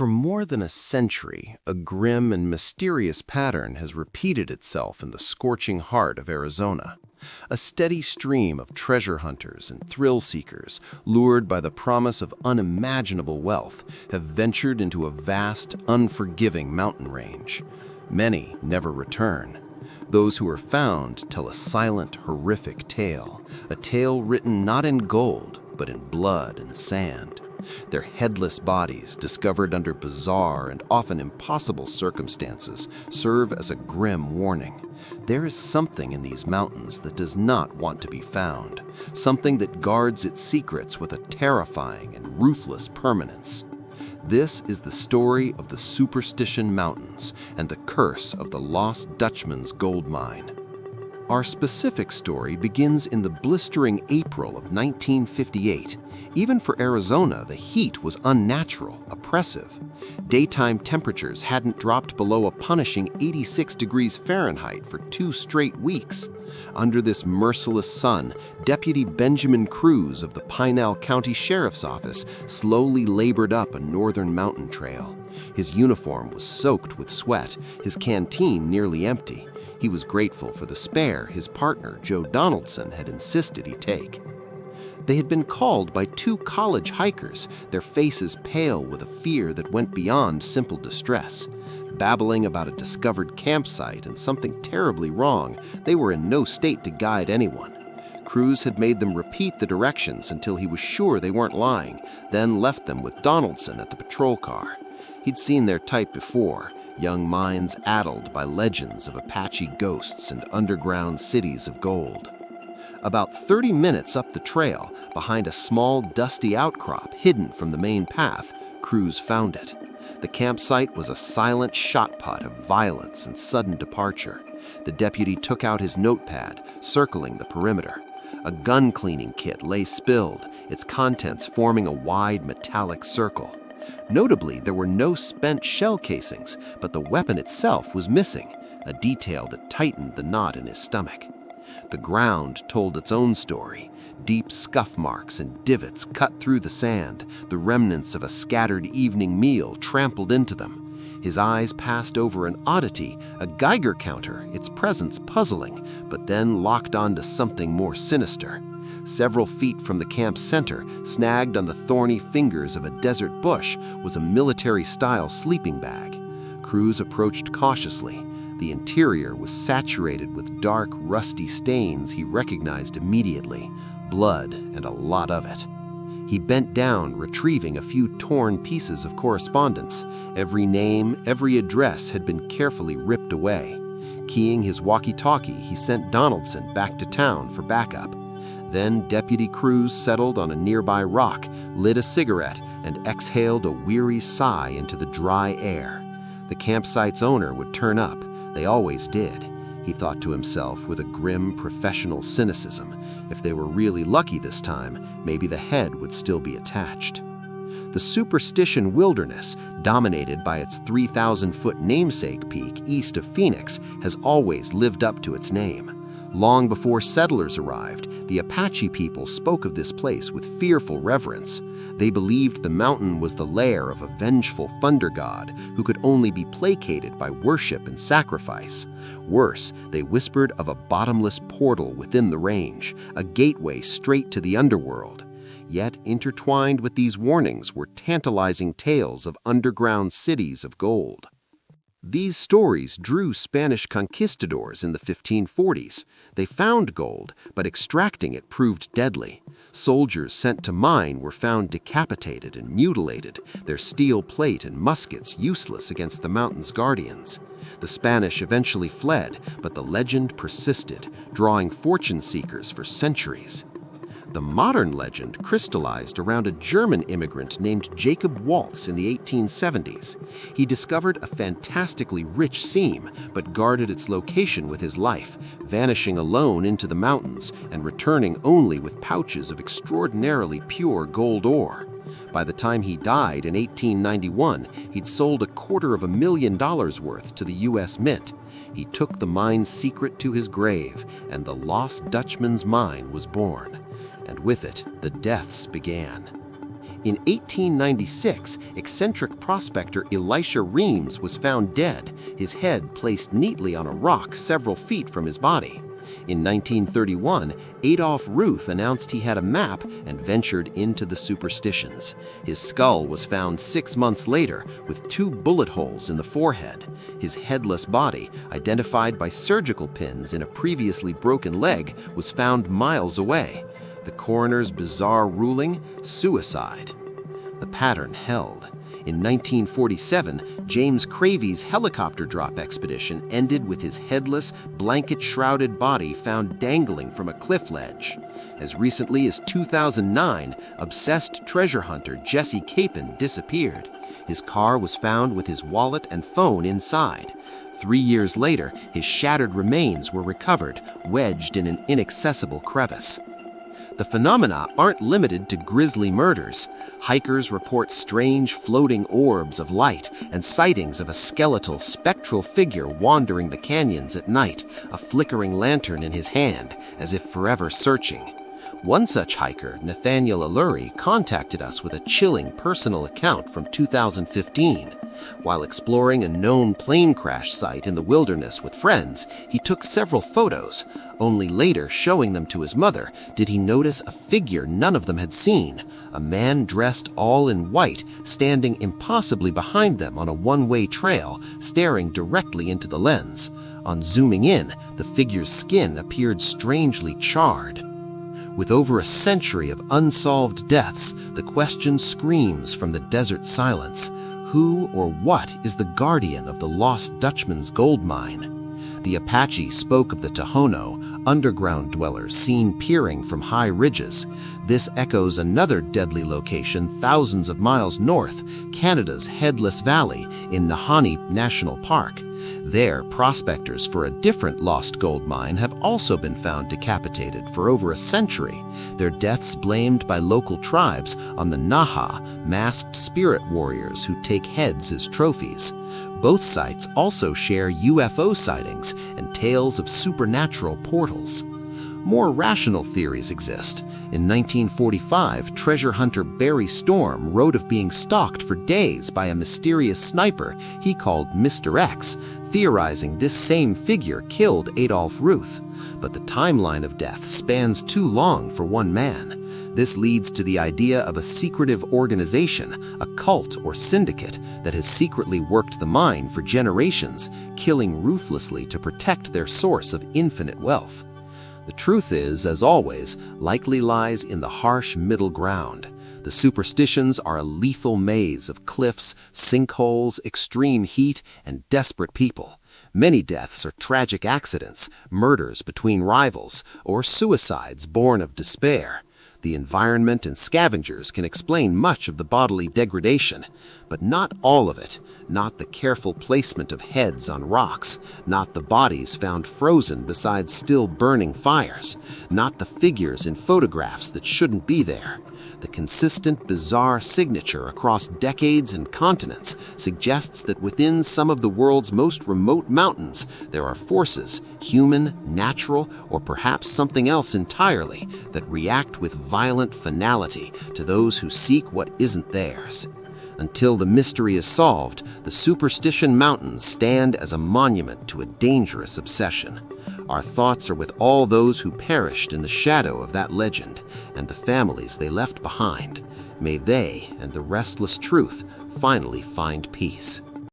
For more than a century, a grim and mysterious pattern has repeated itself in the scorching heart of Arizona. A steady stream of treasure hunters and thrill seekers, lured by the promise of unimaginable wealth, have ventured into a vast, unforgiving mountain range. Many never return. Those who are found tell a silent, horrific tale, a tale written not in gold, but in blood and sand. Their headless bodies, discovered under bizarre and often impossible circumstances, serve as a grim warning. There is something in these mountains that does not want to be found, something that guards its secrets with a terrifying and ruthless permanence. This is the story of the Superstition Mountains and the curse of the lost Dutchman's gold mine. Our specific story begins in the blistering April of 1958. Even for Arizona, the heat was unnatural, oppressive. Daytime temperatures hadn't dropped below a punishing 86 degrees Fahrenheit for 2 straight weeks. Under this merciless sun, Deputy Benjamin Cruz of the Pinal County Sheriff's Office slowly labored up a northern mountain trail. His uniform was soaked with sweat, his canteen nearly empty. He was grateful for the spare his partner, Joe Donaldson, had insisted he take. They had been called by 2 college hikers, their faces pale with a fear that went beyond simple distress. Babbling about a discovered campsite and something terribly wrong, they were in no state to guide anyone. Cruz had made them repeat the directions until he was sure they weren't lying, then left them with Donaldson at the patrol car. He'd seen their type before, young minds addled by legends of Apache ghosts and underground cities of gold. About 30 minutes up the trail, behind a small, dusty outcrop hidden from the main path, Cruz found it. The campsite was a silent shotput of violence and sudden departure. The deputy took out his notepad, circling the perimeter. A gun cleaning kit lay spilled, its contents forming a wide metallic circle. Notably, there were no spent shell casings, but the weapon itself was missing, a detail that tightened the knot in his stomach. The ground told its own story. Deep scuff marks and divots cut through the sand, the remnants of a scattered evening meal trampled into them. His eyes passed over an oddity, a Geiger counter, its presence puzzling, but then locked onto something more sinister. Several feet from the camp's center, snagged on the thorny fingers of a desert bush, was a military-style sleeping bag. Cruz approached cautiously. The interior was saturated with dark, rusty stains he recognized immediately, blood and a lot of it. He bent down, retrieving a few torn pieces of correspondence. Every name, every address had been carefully ripped away. Keying his walkie-talkie, he sent Donaldson back to town for backup. Then Deputy Cruz settled on a nearby rock, lit a cigarette, and exhaled a weary sigh into the dry air. The campsite's owner would turn up. They always did, he thought to himself with a grim professional cynicism. If they were really lucky this time, maybe the head would still be attached. The Superstition Wilderness, dominated by its 3,000-foot namesake peak east of Phoenix, has always lived up to its name. Long before settlers arrived, the Apache people spoke of this place with fearful reverence. They believed the mountain was the lair of a vengeful thunder god who could only be placated by worship and sacrifice. Worse, they whispered of a bottomless portal within the range, a gateway straight to the underworld. Yet intertwined with these warnings were tantalizing tales of underground cities of gold. These stories drew Spanish conquistadors in the 1540s. They found gold, but extracting it proved deadly. Soldiers sent to mine were found decapitated and mutilated, their steel plate and muskets useless against the mountain's guardians. The Spanish eventually fled, but the legend persisted, drawing fortune seekers for centuries. The modern legend crystallized around a German immigrant named Jacob Waltz in the 1870s. He discovered a fantastically rich seam, but guarded its location with his life, vanishing alone into the mountains and returning only with pouches of extraordinarily pure gold ore. By the time he died in 1891, he'd sold $250,000 worth to the U.S. Mint. He took the mine's secret to his grave, and the lost Dutchman's mine was born. And with it, the deaths began. In 1896, eccentric prospector Elisha Reams was found dead, his head placed neatly on a rock several feet from his body. In 1931, Adolf Ruth announced he had a map and ventured into the superstitions. His skull was found 6 months later with 2 bullet holes in the forehead. His headless body, identified by surgical pins in a previously broken leg, was found miles away. The coroner's bizarre ruling: suicide. The pattern held. In 1947, James Cravey's helicopter drop expedition ended with his headless, blanket-shrouded body found dangling from a cliff ledge. As recently as 2009, obsessed treasure hunter Jesse Capin disappeared. His car was found with his wallet and phone inside. 3 years later, his shattered remains were recovered, wedged in an inaccessible crevice. The phenomena aren't limited to grisly murders. Hikers report strange floating orbs of light and sightings of a skeletal, spectral figure wandering the canyons at night, a flickering lantern in his hand, as if forever searching. One such hiker, Nathaniel Alluri, contacted us with a chilling personal account from 2015. While exploring a known plane crash site in the wilderness with friends, he took several photos. Only later, showing them to his mother, did he notice a figure none of them had seen, a man dressed all in white, standing impossibly behind them on a one-way trail, staring directly into the lens. On zooming in, the figure's skin appeared strangely charred. With over a century of unsolved deaths, the question screams from the desert silence: who or what is the guardian of the lost Dutchman's gold mine? The Apache spoke of the Tohono, underground dwellers seen peering from high ridges. This echoes another deadly location thousands of miles north, Canada's Headless Valley in Nahanni National Park. There, prospectors for a different lost gold mine have also been found decapitated for over a century, their deaths blamed by local tribes on the Naha, masked spirit warriors who take heads as trophies. Both sites also share UFO sightings and tales of supernatural portals. More rational theories exist. In 1945, treasure hunter Barry Storm wrote of being stalked for days by a mysterious sniper he called Mr. X, theorizing this same figure killed Adolf Ruth. But the timeline of death spans too long for one man. This leads to the idea of a secretive organization, a cult or syndicate that has secretly worked the mine for generations, killing ruthlessly to protect their source of infinite wealth. The truth is, as always, likely lies in the harsh middle ground. The superstitions are a lethal maze of cliffs, sinkholes, extreme heat, and desperate people. Many deaths are tragic accidents, murders between rivals, or suicides born of despair. The environment and scavengers can explain much of the bodily degradation, but not all of it. Not the careful placement of heads on rocks, not the bodies found frozen beside still burning fires, not the figures in photographs that shouldn't be there. The consistent, bizarre signature across decades and continents suggests that within some of the world's most remote mountains, there are forces, human, natural, or perhaps something else entirely, that react with violent finality to those who seek what isn't theirs. Until the mystery is solved, the Superstition Mountains stand as a monument to a dangerous obsession. Our thoughts are with all those who perished in the shadow of that legend and the families they left behind. May they and the restless truth finally find peace.